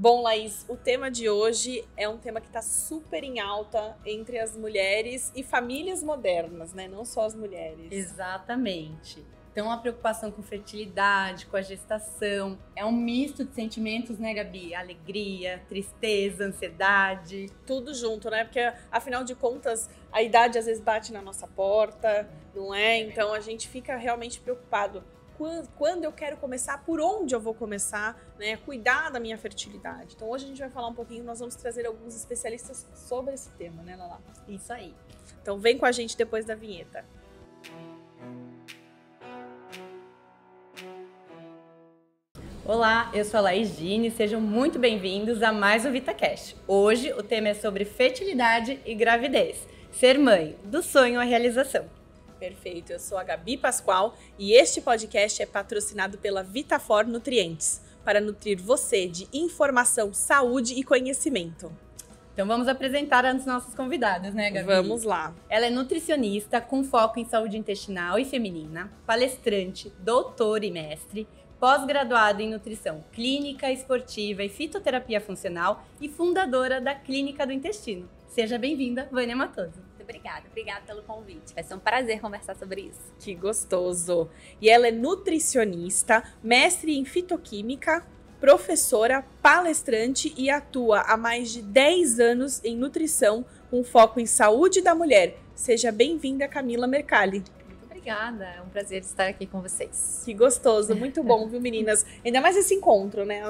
Bom, Laís, o tema de hoje é um tema que está super em alta entre as mulheres e famílias modernas, né? Não só as mulheres. Exatamente. Então, a preocupação com fertilidade, com a gestação, é um misto de sentimentos, né, Gabi? Alegria, tristeza, ansiedade. Tudo junto, né? Porque, afinal de contas, a idade às vezes bate na nossa porta, não é? Então, a gente fica realmente preocupado. Quando eu quero começar, por onde eu vou começar, né? Cuidar da minha fertilidade. Então, hoje a gente vai falar um pouquinho, nós vamos trazer alguns especialistas sobre esse tema, né, Lala? Isso aí. Então, vem com a gente depois da vinheta. Olá, eu sou a Laís Gini, sejam muito bem-vindos a mais um VitaCast. Hoje o tema é sobre fertilidade e gravidez. Ser mãe, do sonho à realização. Perfeito, eu sou a Gabi Pascoal e este podcast é patrocinado pela Vitafor Nutrientes, para nutrir você de informação, saúde e conhecimento. Então vamos apresentar as nossas convidadas, né, Gabi? Vamos lá. Ela é nutricionista com foco em saúde intestinal e feminina, palestrante, doutora e mestre, pós-graduada em nutrição clínica, esportiva e fitoterapia funcional e fundadora da Clínica do Intestino. Seja bem-vinda, Vânia Matoso. Muito obrigada pelo convite. Vai ser um prazer conversar sobre isso. Que gostoso. E ela é nutricionista, mestre em fitoquímica, professora, palestrante e atua há mais de 10 anos em nutrição com foco em saúde da mulher. Seja bem-vinda, Camila Mercalli. Obrigada, é um prazer estar aqui com vocês. Que gostoso, muito bom, viu, meninas? Ainda mais esse encontro, né?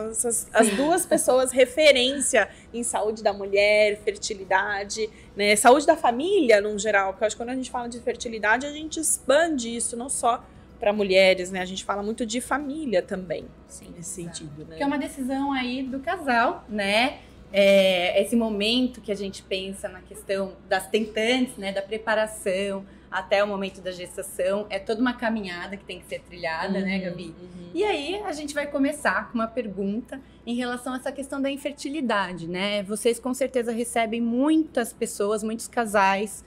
As duas pessoas referência em saúde da mulher, fertilidade, né? Saúde da família, no geral, porque eu acho que quando a gente fala de fertilidade, a gente expande isso, não só para mulheres, né? A gente fala muito de família também, sim, nesse sentido, né? Que é uma decisão aí do casal, né? Esse momento que a gente pensa na questão das tentantes, né? Da preparação até o momento da gestação, é toda uma caminhada que tem que ser trilhada, né, Gabi? E aí a gente vai começar com uma pergunta em relação a essa questão da infertilidade, né? Vocês com certeza recebem muitas pessoas, muitos casais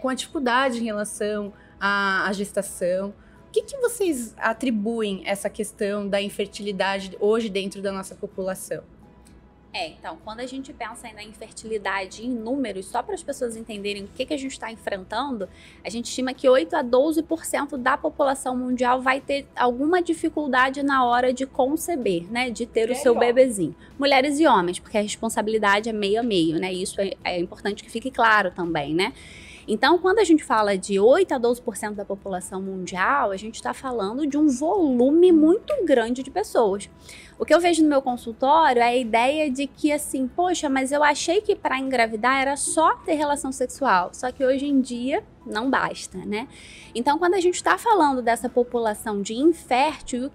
com a dificuldade em relação à gestação. O que vocês atribuem essa questão da infertilidade hoje dentro da nossa população? Então, quando a gente pensa na infertilidade em números, só para as pessoas entenderem o que a gente está enfrentando, a gente estima que 8 a 12% da população mundial vai ter alguma dificuldade na hora de conceber, né? De ter o seu bebezinho. Mulheres e homens, porque a responsabilidade é meio a meio, né? Isso é importante que fique claro também, né? Então, quando a gente fala de 8 a 12% da população mundial, a gente está falando de um volume muito grande de pessoas. O que eu vejo no meu consultório é a ideia de que, assim, poxa, mas eu achei que para engravidar era só ter relação sexual, só que hoje em dia não basta, né? Então, quando a gente está falando dessa população de infértil, o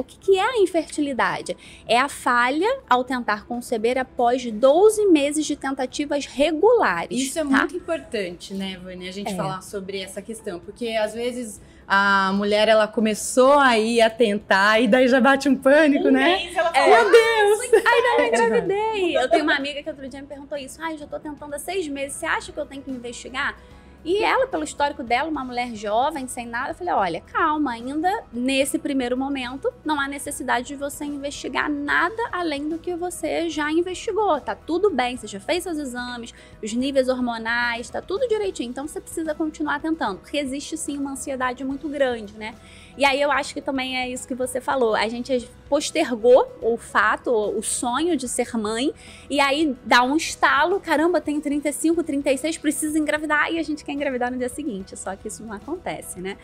que é a infertilidade? É a falha ao tentar conceber após 12 meses de tentativas regulares. Isso é muito importante, né, Vânia, a gente falar sobre essa questão, porque às vezes a mulher, ela começou aí a tentar e daí já bate um pânico, né? Mês, ela fala, meu Deus! Ainda não engravidei. Eu tenho uma amiga que outro dia me perguntou isso. Eu já tô tentando há 6 meses, você acha que eu tenho que investigar? E ela, pelo histórico dela, uma mulher jovem, sem nada, eu falei, olha, calma, ainda nesse primeiro momento, não há necessidade de você investigar nada além do que você já investigou. Tá tudo bem, você já fez seus exames, os níveis hormonais, tá tudo direitinho. Então você precisa continuar tentando, porque existe sim uma ansiedade muito grande, né? E aí eu acho que também é isso que você falou. A gente postergou o fato, o sonho de ser mãe, e aí dá um estalo, caramba, tenho 35, 36, preciso engravidar, e a gente quer engravidar no dia seguinte, só que isso não acontece, né?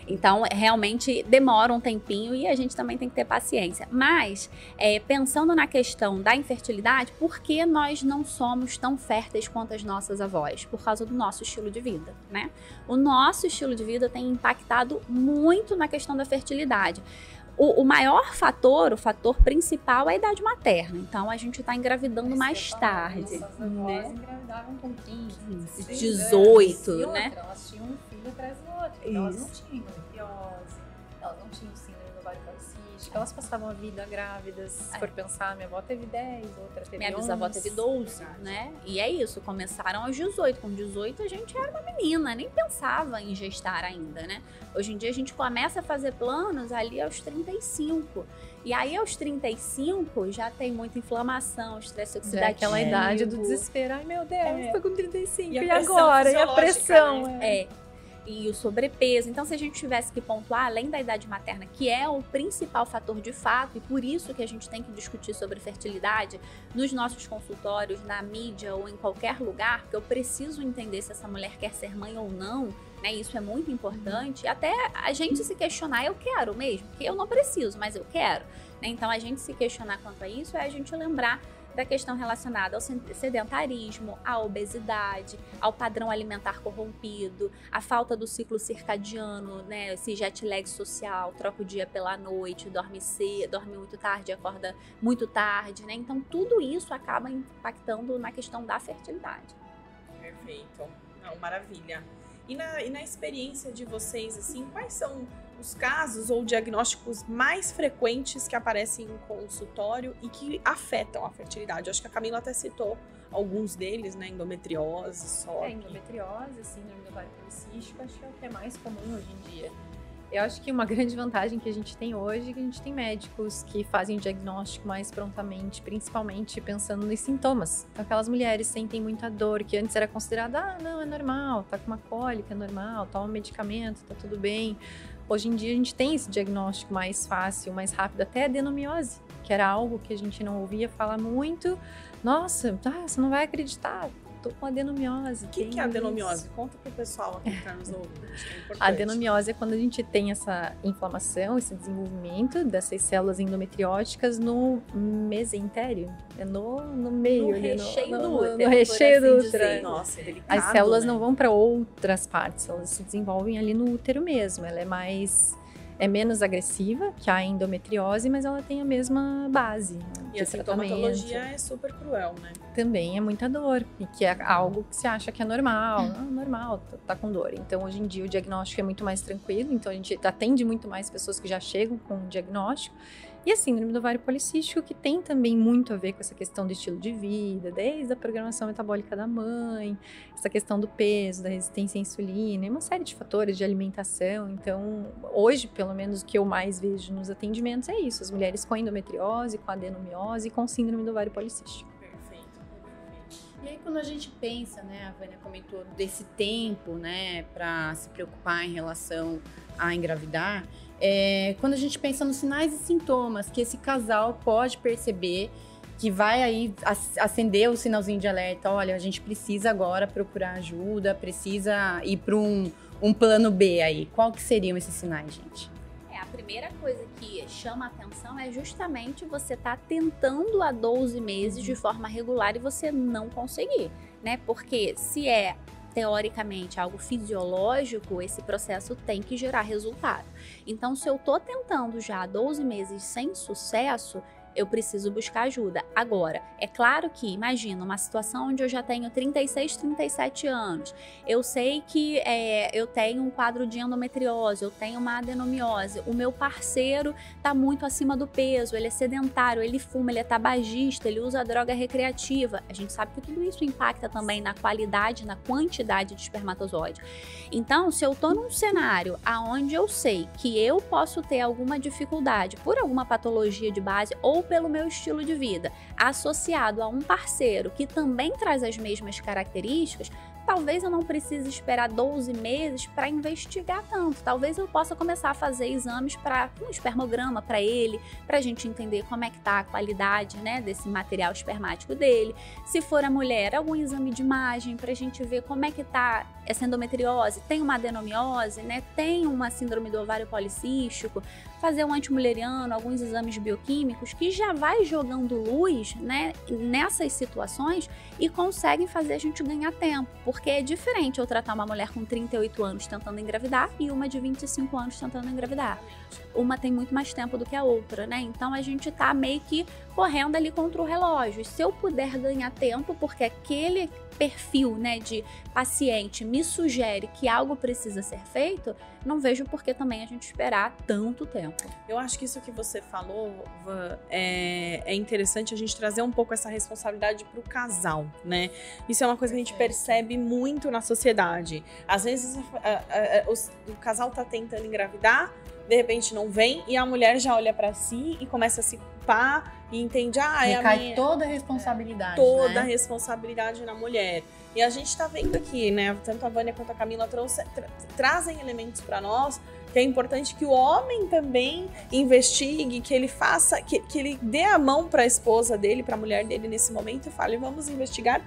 Então, realmente demora um tempinho e a gente também tem que ter paciência. Mas, pensando na questão da infertilidade, por que nós não somos tão férteis quanto as nossas avós? Por causa do nosso estilo de vida, né? O nosso estilo de vida tem impactado muito na questão da fertilidade. O maior fator, o fator principal é a idade materna. Então, a gente está engravidando mais tarde. Nossas avós engravidavam com 15, 18, anos. né? Elas tinham um filho atrás do outro. Então, elas não tinham endometriose, elas não tinham síndrome do ovário policístico. Acho que elas passavam a vida grávidas. Se for pensar, minha avó teve 10, outra teve 11. Minha bisavó teve 12, né? E é isso, começaram aos 18. Com 18 a gente era uma menina, nem pensava em gestar ainda, né? Hoje em dia a gente começa a fazer planos ali aos 35. E aí aos 35 já tem muita inflamação, estresse oxidativo. Já é aquela idade do desespero. Ai, meu Deus, tô com 35. E E a pressão agora? E a fisiológica, pressão? né? E o sobrepeso. Então, se a gente tivesse que pontuar, além da idade materna, que é o principal fator de fato, e por isso que a gente tem que discutir sobre fertilidade nos nossos consultórios, na mídia ou em qualquer lugar, porque eu preciso entender se essa mulher quer ser mãe ou não, né? Isso é muito importante. Até a gente se questionar, eu quero mesmo, porque eu não preciso, mas eu quero, né? Então, a gente se questionar quanto a isso é a gente lembrar da questão relacionada ao sedentarismo, à obesidade, ao padrão alimentar corrompido, à falta do ciclo circadiano, né, esse jet lag social, troca o dia pela noite, dorme cedo, dorme muito tarde, acorda muito tarde, né? Então tudo isso acaba impactando na questão da fertilidade. Perfeito. Não, maravilha. E na experiência de vocês, assim, quais são os casos ou diagnósticos mais frequentes que aparecem em consultório e que afetam a fertilidade? Eu acho que a Camila até citou alguns deles, né? Endometriose, só. Endometriose, síndrome do ovário policístico, acho que é o que é mais comum hoje em dia. Eu acho que uma grande vantagem que a gente tem hoje é que a gente tem médicos que fazem o diagnóstico mais prontamente, principalmente pensando nos sintomas. Então, aquelas mulheres sentem muita dor, que antes era considerada, não, é normal, tá com uma cólica, é normal, toma um medicamento, tá tudo bem. Hoje em dia a gente tem esse diagnóstico mais fácil, mais rápido, até adenomiose, que era algo que a gente não ouvia falar muito. Nossa, você não vai acreditar, tô com adenomiose. O que é adenomiose? Conta pro pessoal aqui que tá nos ouvindo, acho que é importante. A adenomiose é quando a gente tem essa inflamação, esse desenvolvimento dessas células endometrióticas no mesentério, é no meio, No ali, recheio do no útero, recheio por do assim útero. dizer. Nossa, é delicado, As células né? não vão para outras partes, elas se desenvolvem ali no útero mesmo. Ela é menos agressiva que a endometriose, mas ela tem a mesma base, né, E de a tratamento. sintomatologia é super cruel, né? Também é muita dor, e que é algo que se acha que é normal, normal, tá com dor. Então, hoje em dia, o diagnóstico é muito mais tranquilo, então a gente atende muito mais pessoas que já chegam com o diagnóstico. E a síndrome do ovário policístico, que tem também muito a ver com essa questão do estilo de vida, desde a programação metabólica da mãe, essa questão do peso, da resistência à insulina, e uma série de fatores de alimentação. Então, hoje, pelo menos, o que eu mais vejo nos atendimentos é isso, as mulheres com endometriose, com adenomiose e com síndrome do ovário policístico. Perfeito. E aí, quando a gente pensa, né, a Vânia comentou desse tempo, né, para se preocupar em relação a engravidar, quando a gente pensa nos sinais e sintomas que esse casal pode perceber, que vai aí acender o sinalzinho de alerta, olha, a gente precisa agora procurar ajuda, precisa ir para um plano B aí. Qual que seriam esses sinais, gente? A primeira coisa que chama a atenção é justamente você estar tentando há 12 meses de forma regular e você não conseguir, né? Porque se é teoricamente algo fisiológico, esse processo tem que gerar resultado. Então, se eu tô tentando já há 12 meses sem sucesso, eu preciso buscar ajuda. Agora, é claro que, imagina, uma situação onde eu já tenho 36, 37 anos, eu sei que eu tenho um quadro de endometriose, eu tenho uma adenomiose, o meu parceiro está muito acima do peso, ele é sedentário, ele fuma, ele é tabagista, ele usa droga recreativa. A gente sabe que tudo isso impacta também na qualidade, na quantidade de espermatozoide. Então, se eu estou num cenário onde eu sei que eu posso ter alguma dificuldade por alguma patologia de base ou pelo meu estilo de vida, associado a um parceiro que também traz as mesmas características, talvez eu não precise esperar 12 meses para investigar tanto. Talvez eu possa começar a fazer exames para um espermograma para ele, para a gente entender como é que tá a qualidade, né, desse material espermático dele. Se for a mulher, algum exame de imagem para a gente ver como é que tá essa endometriose, tem uma adenomiose, né, tem uma síndrome do ovário policístico, fazer um antimuleriano, alguns exames bioquímicos que já vai jogando luz, né, nessas situações e conseguem fazer a gente ganhar tempo, porque é diferente eu tratar uma mulher com 38 anos tentando engravidar e uma de 25 anos tentando engravidar. Uma tem muito mais tempo do que a outra, né? Então a gente tá meio que correndo ali contra o relógio. Se eu puder ganhar tempo, porque aquele perfil, né, de paciente me sugere que algo precisa ser feito, não vejo por que também a gente esperar tanto tempo. Eu acho que isso que você falou, Van, é interessante a gente trazer um pouco essa responsabilidade para o casal, né? Isso é uma coisa que a gente percebe muito na sociedade. Às vezes o casal tá tentando engravidar, de repente não vem, e a mulher já olha para si e começa a se culpar e entende, recai toda a responsabilidade, toda a responsabilidade na mulher. E a gente tá vendo aqui, né, tanto a Vânia quanto a Camila trazem elementos para nós que é importante que o homem também investigue, que ele faça, que ele dê a mão para a esposa dele, para a mulher dele nesse momento e fale, vamos investigar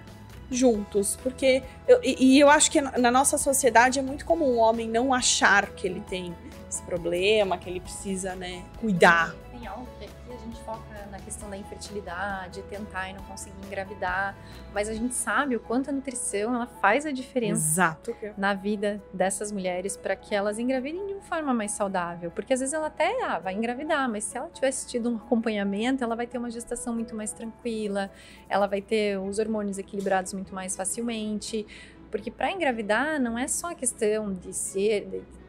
juntos, porque eu acho que na nossa sociedade é muito comum o homem não achar que ele tem esse problema, que ele precisa, né, cuidar. Tem algo que aqui a gente foca na questão da infertilidade, tentar e não conseguir engravidar, mas a gente sabe o quanto a nutrição ela faz a diferença Exato. na vida dessas mulheres para que elas engravidem de uma forma mais saudável, porque às vezes ela até vai engravidar, mas se ela tivesse tido um acompanhamento, ela vai ter uma gestação muito mais tranquila, ela vai ter os hormônios equilibrados muito mais facilmente, porque para engravidar não é só a questão de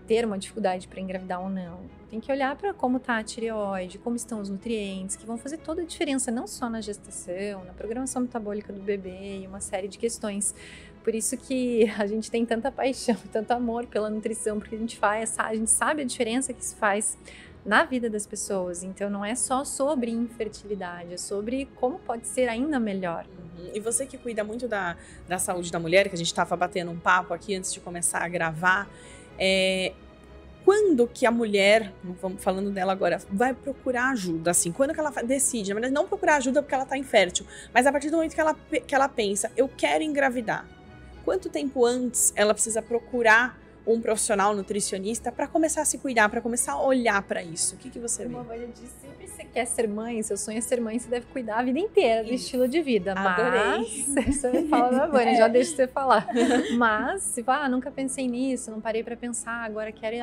ter uma dificuldade para engravidar ou não. Tem que olhar para como está a tireoide, como estão os nutrientes, que vão fazer toda a diferença, não só na gestação, na programação metabólica do bebê e uma série de questões. Por isso que a gente tem tanta paixão, tanto amor pela nutrição, porque a gente sabe a diferença que isso faz na vida das pessoas. Então não é só sobre infertilidade, é sobre como pode ser ainda melhor. E você que cuida muito da saúde da mulher, que a gente estava batendo um papo aqui antes de começar a gravar, quando que a mulher, vamos falando dela agora, vai procurar ajuda, assim, quando que ela decide, na verdade não procurar ajuda porque ela está infértil, mas a partir do momento que ela pensa, eu quero engravidar, quanto tempo antes ela precisa procurar um profissional nutricionista para começar a se cuidar, para começar a olhar para isso? O que você vê? Uma avó disse, sempre você quer ser mãe, seu sonho é ser mãe, você deve cuidar a vida inteira do estilo de vida. Adorei. Mas, você me fala da Vânia, já deixa você falar. Mas, se nunca pensei nisso, não parei para pensar, agora quero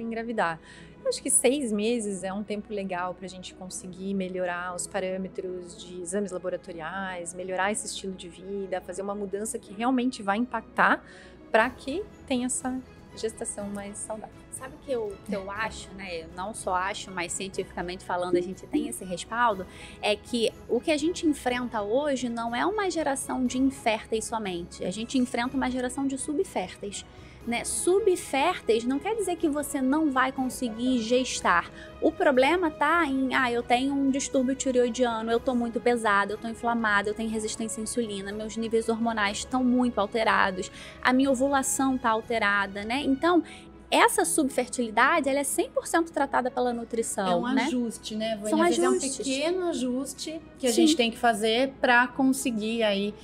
engravidar. Eu acho que 6 meses é um tempo legal para a gente conseguir melhorar os parâmetros de exames laboratoriais, melhorar esse estilo de vida, fazer uma mudança que realmente vai impactar para que tenha essa gestação mais saudável. Sabe o que eu acho, né? Eu não só acho, mas cientificamente falando a gente tem esse respaldo, é que o que a gente enfrenta hoje não é uma geração de inférteis somente, a gente enfrenta uma geração de subférteis. Né? Subférteis não quer dizer que você não vai conseguir gestar. O problema tá em, eu tenho um distúrbio tireoidiano, eu tô muito pesada, eu tô inflamada, eu tenho resistência à insulina, meus níveis hormonais estão muito alterados, a minha ovulação tá alterada, né? Então, essa subfertilidade, ela é 100% tratada pela nutrição, É um ajuste, né, Vânia? Às vezes é um pequeno ajuste que a gente tem que fazer para conseguir aí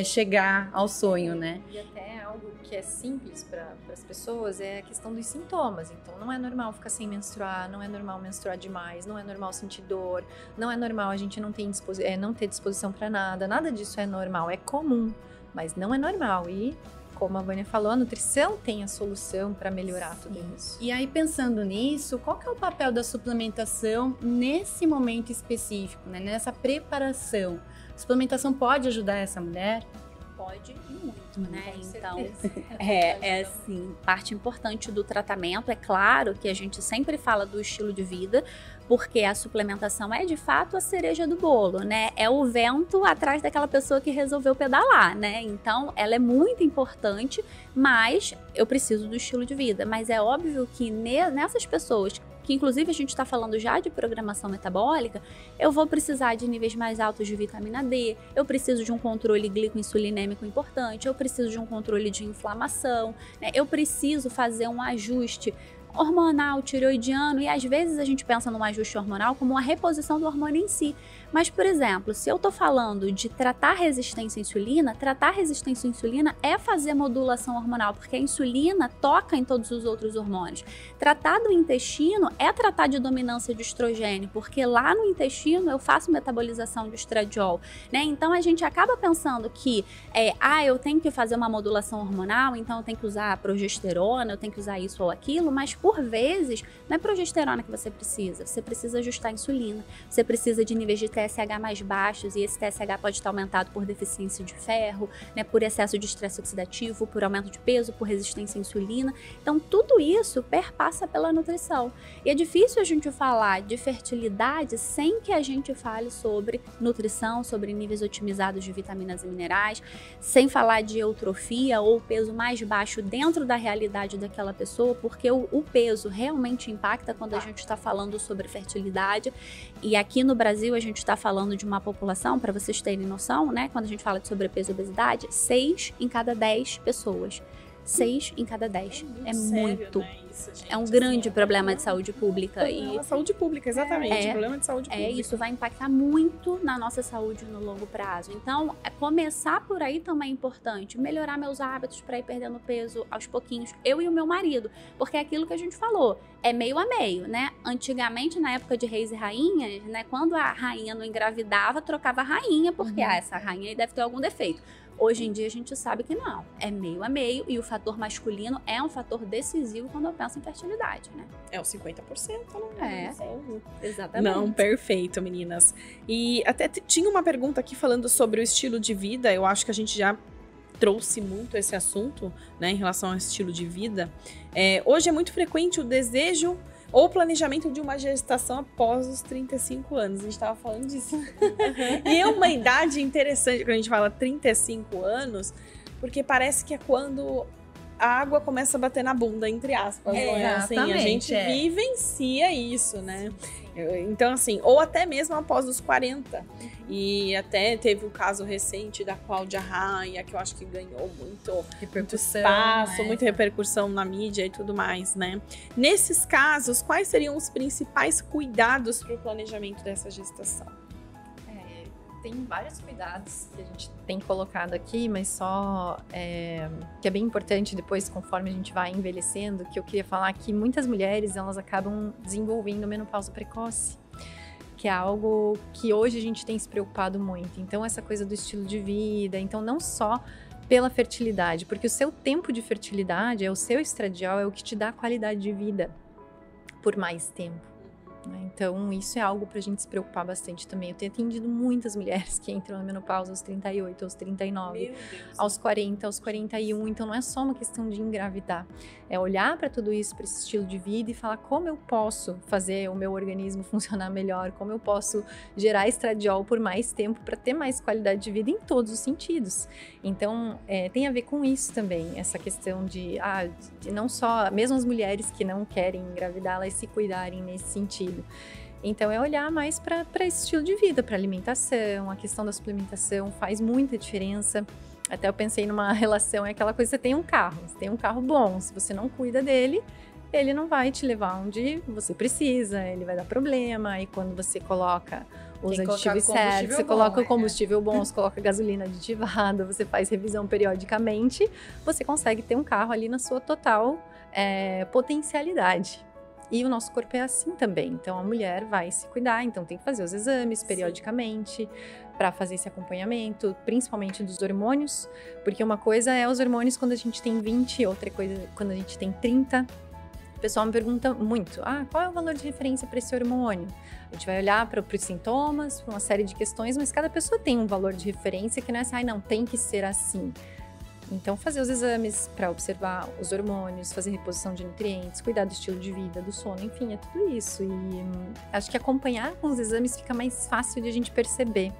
chegar ao sonho, né? E até algo que é simples para as pessoas é a questão dos sintomas. Então, não é normal ficar sem menstruar, não é normal menstruar demais, não é normal sentir dor, não é normal a gente não ter disposição para nada. Nada disso é normal, é comum, mas não é normal. E como a Vânia falou, a nutrição tem a solução para melhorar tudo isso. E aí, pensando nisso, qual que é o papel da suplementação nesse momento específico, né? Nessa preparação? A suplementação pode ajudar essa mulher? Pode e muito, né? Então, assim, parte importante do tratamento. É claro que a gente sempre fala do estilo de vida, porque a suplementação é de fato a cereja do bolo, né? É o vento atrás daquela pessoa que resolveu pedalar, né? Então, ela é muito importante, mas eu preciso do estilo de vida. Mas é óbvio que nessas pessoas que inclusive a gente está falando já de programação metabólica, eu vou precisar de níveis mais altos de vitamina D, eu preciso de um controle glicoinsulinêmico importante, eu preciso de um controle de inflamação, né? Eu preciso fazer um ajuste hormonal, tireoidiano, e às vezes a gente pensa num ajuste hormonal como uma reposição do hormônio em si. Mas, por exemplo, se eu tô falando de tratar resistência à insulina é fazer modulação hormonal, porque a insulina toca em todos os outros hormônios. Tratar do intestino é tratar de dominância de estrogênio, porque lá no intestino eu faço metabolização de estradiol, né? Então a gente acaba pensando que, eu tenho que fazer uma modulação hormonal, então eu tenho que usar progesterona, eu tenho que usar isso ou aquilo, mas por vezes não é progesterona que você precisa ajustar a insulina, você precisa de níveis de TSH TSH mais baixos, e esse TSH pode estar aumentado por deficiência de ferro, né, por excesso de estresse oxidativo, por aumento de peso, por resistência à insulina. Então, tudo isso perpassa pela nutrição. E é difícil a gente falar de fertilidade sem que a gente fale sobre nutrição, sobre níveis otimizados de vitaminas e minerais, sem falar de eutrofia ou peso mais baixo dentro da realidade daquela pessoa, porque o peso realmente impacta quando a gente está falando sobre fertilidade. E aqui no Brasil a gente está falando de uma população, para vocês terem noção, né? Quando a gente fala de sobrepeso e obesidade, 6 em cada 10 pessoas. 6 em cada 10. É muito. Né, isso, gente, é um grande assim, problema de saúde pública. E saúde pública, exatamente. Problema de saúde pública. Isso vai impactar muito na nossa saúde no longo prazo. Então, começar por aí também é importante. Melhorar meus hábitos para ir perdendo peso aos pouquinhos. Eu e o meu marido. Porque é aquilo que a gente falou. É meio a meio, né? Antigamente, na época de reis e rainhas, né? Quando a rainha não engravidava, trocava a rainha. Porque, essa rainha aí deve ter algum defeito. Hoje em dia a gente sabe que não, é meio a meio, e o fator masculino é um fator decisivo quando eu penso em fertilidade, né? É o 50%, né? Exatamente. Não, perfeito, meninas. E até tinha uma pergunta aqui falando sobre o estilo de vida, eu acho que a gente já trouxe muito esse assunto, né, em relação ao estilo de vida. Hoje é muito frequente o desejo ou planejamento de uma gestação após os 35 anos. A gente estava falando disso. E é uma idade interessante quando a gente fala 35 anos, porque parece que é quando a água começa a bater na bunda, entre aspas. Assim, a gente vivencia isso, né? Então, assim, ou até mesmo após os 40. E até teve o caso recente da Cláudia Raia, que eu acho que ganhou muito espaço, muita repercussão na mídia e tudo mais, né? Nesses casos, quais seriam os principais cuidados para o planejamento dessa gestação? Tem vários cuidados que a gente tem colocado aqui, mas só que é bem importante depois, conforme a gente vai envelhecendo, que eu queria falar que muitas mulheres, elas acabam desenvolvendo menopausa precoce, que é algo que hoje a gente tem se preocupado muito. Então, essa coisa do estilo de vida, então não só pela fertilidade, porque o seu tempo de fertilidade, o seu estradiol, é o que te dá qualidade de vida por mais tempo. Então, isso é algo pra gente se preocupar bastante também. Eu tenho atendido muitas mulheres que entram na menopausa aos 38, aos 39, aos 40, aos 41. Então, não é só uma questão de engravidar. É olhar para tudo isso, para esse estilo de vida e falar como eu posso fazer o meu organismo funcionar melhor, como eu posso gerar estradiol por mais tempo para ter mais qualidade de vida em todos os sentidos. Então, tem a ver com isso também, essa questão de não só, mesmo as mulheres que não querem engravidar, elas se cuidarem nesse sentido. Então, é olhar mais para esse estilo de vida, para alimentação, a questão da suplementação faz muita diferença. Até eu pensei numa relação, é aquela coisa, você tem um carro bom, se você não cuida dele, ele não vai te levar onde você precisa, ele vai dar problema, e quando você coloca os aditivos certos, você coloca o combustível bom, você coloca gasolina aditivada, você faz revisão periodicamente, você consegue ter um carro ali na sua total potencialidade. E o nosso corpo é assim também, então a mulher vai se cuidar, então tem que fazer os exames periodicamente para fazer esse acompanhamento, principalmente dos hormônios, porque uma coisa é os hormônios quando a gente tem 20, outra coisa quando a gente tem 30. O pessoal me pergunta muito, qual é o valor de referência para esse hormônio? A gente vai olhar para os sintomas, para uma série de questões, mas cada pessoa tem um valor de referência que não é assim, não, tem que ser assim. Então, fazer os exames para observar os hormônios, fazer reposição de nutrientes, cuidar do estilo de vida, do sono, enfim, é tudo isso. E acho que acompanhar com os exames fica mais fácil de a gente perceber.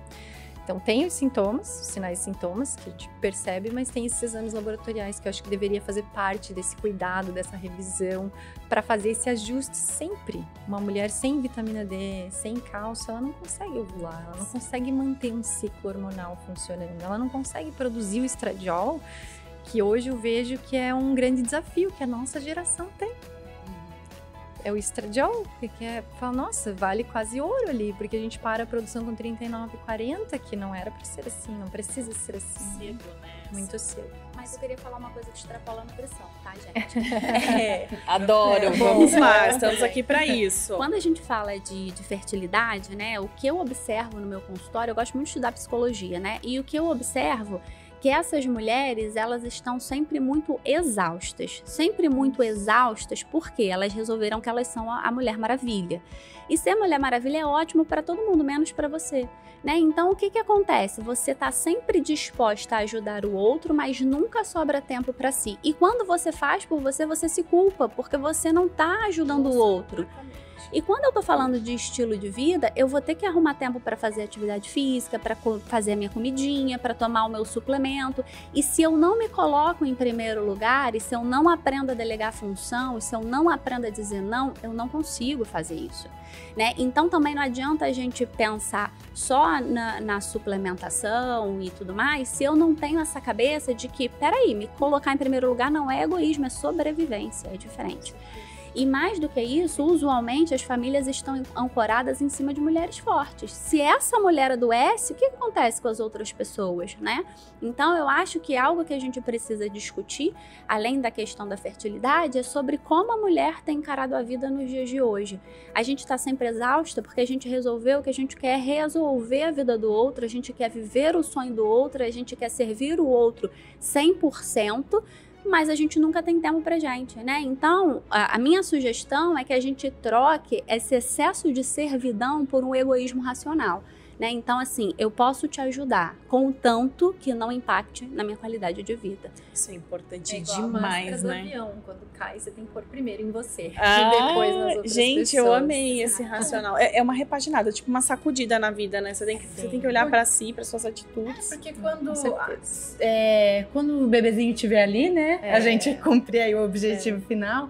Então, tem os sintomas, os sinais e sintomas que a gente percebe, mas tem esses exames laboratoriais que eu acho que deveria fazer parte desse cuidado, dessa revisão, para fazer esse ajuste sempre. Uma mulher sem vitamina D, sem cálcio, ela não consegue ovular, ela não consegue manter um ciclo hormonal funcionando, ela não consegue produzir o estradiol, que hoje eu vejo que é um grande desafio que a nossa geração tem. É o estradiol, fala, nossa, vale quase ouro ali, porque a gente para a produção com 39, 40, que não era para ser assim, não precisa ser assim. Cedo, né? Muito cedo. Mas eu queria falar uma coisa que extrapola a nutrição, tá, gente? Adoro, vamos lá, estamos aqui para isso. Quando a gente fala de fertilidade, né, o que eu observo no meu consultório, eu gosto muito de estudar psicologia, né, e o que eu observo que essas mulheres, elas estão sempre muito exaustas. Sempre muito exaustas porque elas resolveram que elas são a Mulher Maravilha. E ser Mulher Maravilha é ótimo para todo mundo, menos para você, né? Então, o que que acontece? Você está sempre disposta a ajudar o outro, mas nunca sobra tempo para si. E quando você faz por você, você se culpa, porque você não está ajudando o outro. E quando eu tô falando de estilo de vida, eu vou ter que arrumar tempo para fazer atividade física, para fazer a minha comidinha, para tomar o meu suplemento. E se eu não me coloco em primeiro lugar, e se eu não aprendo a delegar função, e se eu não aprendo a dizer não, eu não consigo fazer isso, né? Então também não adianta a gente pensar só na suplementação e tudo mais, se eu não tenho essa cabeça de que, peraí, me colocar em primeiro lugar não é egoísmo, é sobrevivência, é diferente. E mais do que isso, usualmente as famílias estão ancoradas em cima de mulheres fortes. Se essa mulher adoece, o que acontece com as outras pessoas, né? Então eu acho que algo que a gente precisa discutir, além da questão da fertilidade, é sobre como a mulher tem encarado a vida nos dias de hoje. A gente está sempre exausta porque a gente resolveu que a gente quer resolver a vida do outro, a gente quer viver o sonho do outro, a gente quer servir o outro 100%, mas a gente nunca tem tempo pra gente, né? Então, a minha sugestão é que a gente troque esse excesso de servidão por um egoísmo racional, né? Então, assim, eu posso te ajudar, contanto que não impacte na minha qualidade de vida. Isso é importante igual demais, a né? do avião. Quando cai, você tem que pôr primeiro em você. Ah, e depois nas outras gente, pessoas. eu amei esse racional. É uma repaginada, tipo uma sacudida na vida, né? Você tem que olhar pra si, para suas atitudes. Porque quando, Com certeza. quando o bebezinho estiver ali, né? A gente cumprir aí o objetivo final,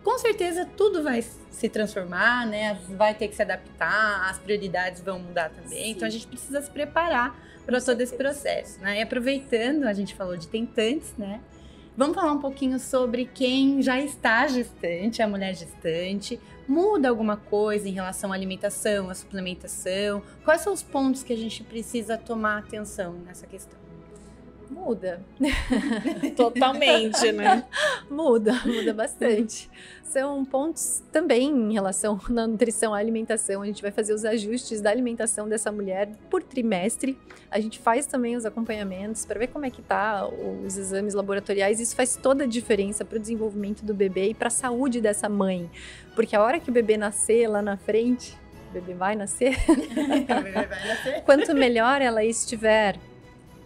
com certeza tudo vai se transformar, né? Vai ter que se adaptar, as prioridades vão mudar também. Sim. Então a gente precisa se preparar para todo esse processo, né? E aproveitando, a gente falou de tentantes, né? Vamos falar um pouquinho sobre quem já está gestante, a mulher gestante. Muda alguma coisa em relação à alimentação, à suplementação? Quais são os pontos que a gente precisa tomar atenção nessa questão? Muda. Totalmente, né? Muda bastante. São pontos também em relação à nutrição, à alimentação. A gente vai fazer os ajustes da alimentação dessa mulher por trimestre. A gente faz também os acompanhamentos para ver como é que tá os exames laboratoriais. Isso faz toda a diferença para o desenvolvimento do bebê e para a saúde dessa mãe. Porque a hora que o bebê nascer lá na frente, o bebê vai nascer, quanto melhor ela estiver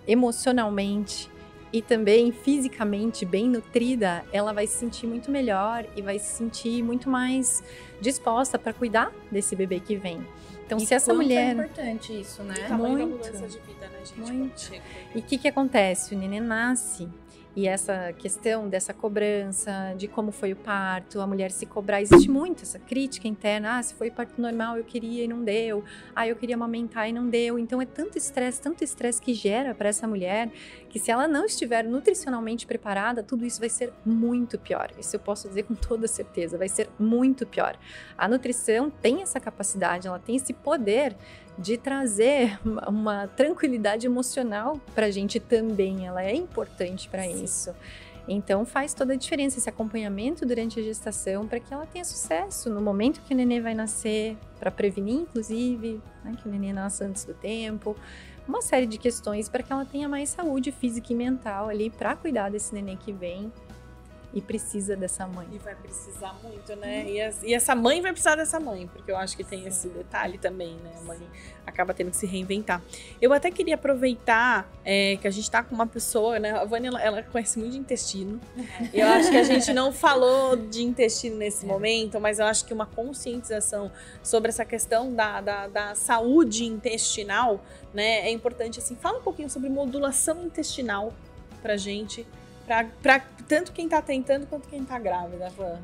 emocionalmente e também fisicamente bem nutrida, ela vai se sentir muito melhor e vai se sentir muito mais disposta para cuidar desse bebê que vem. Então, E se essa mulher... é importante isso, né? O tamanho da Muito. mudança de vida, né, gente? Muito. Quando chega. E o que acontece? O neném nasce e essa questão dessa cobrança, de como foi o parto, a mulher se cobrar, existe muito essa crítica interna. Ah, se foi parto normal, eu queria e não deu. Ah, eu queria amamentar e não deu. Então é tanto estresse que gera para essa mulher, que se ela não estiver nutricionalmente preparada, tudo isso vai ser muito pior. Isso eu posso dizer com toda certeza, vai ser muito pior. A nutrição tem essa capacidade, ela tem esse poder de trazer uma tranquilidade emocional para a gente também. Ela é importante para isso. Então faz toda a diferença esse acompanhamento durante a gestação para que ela tenha sucesso no momento que o nenê vai nascer, para prevenir, inclusive, né, que o nenê nasça antes do tempo. Uma série de questões para que ela tenha mais saúde física e mental ali para cuidar desse nenê que vem e precisa dessa mãe. E vai precisar muito, né? E essa mãe vai precisar dessa mãe, porque eu acho que tem esse detalhe também, né? A mãe acaba tendo que se reinventar. Eu até queria aproveitar que a gente tá com uma pessoa, né? A Vânia, ela conhece muito de intestino. Eu acho que a gente não falou de intestino nesse momento, mas eu acho que uma conscientização sobre essa questão da saúde intestinal, né? É importante, assim. Fala um pouquinho sobre modulação intestinal pra gente, pra tanto quem tá tentando quanto quem tá grávida, Van.